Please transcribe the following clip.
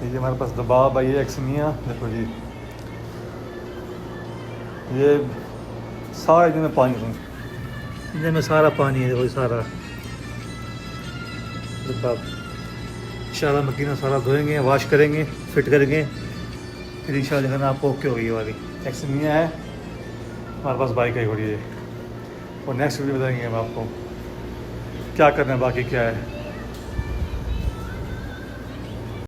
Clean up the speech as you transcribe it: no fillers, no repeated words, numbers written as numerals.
ये हमारे पास दबाव आई है एक्समिया, देखो जी ये सारा इंजन में पानी है, इंजन में सारा पानी है, देखो ये सारा इंशाल्लाह मकीना सारा धोएंगे, वॉश करेंगे, फिट करेंगे, फिर इंशाल्लाह देखना आपको ओके होगी। ये वाली एक्समिया है हमारे पास, बाइक है घोड़ी है। और नेक्स्ट वीडियो बताएंगे हम आपको क्या करना है, बाकी क्या है।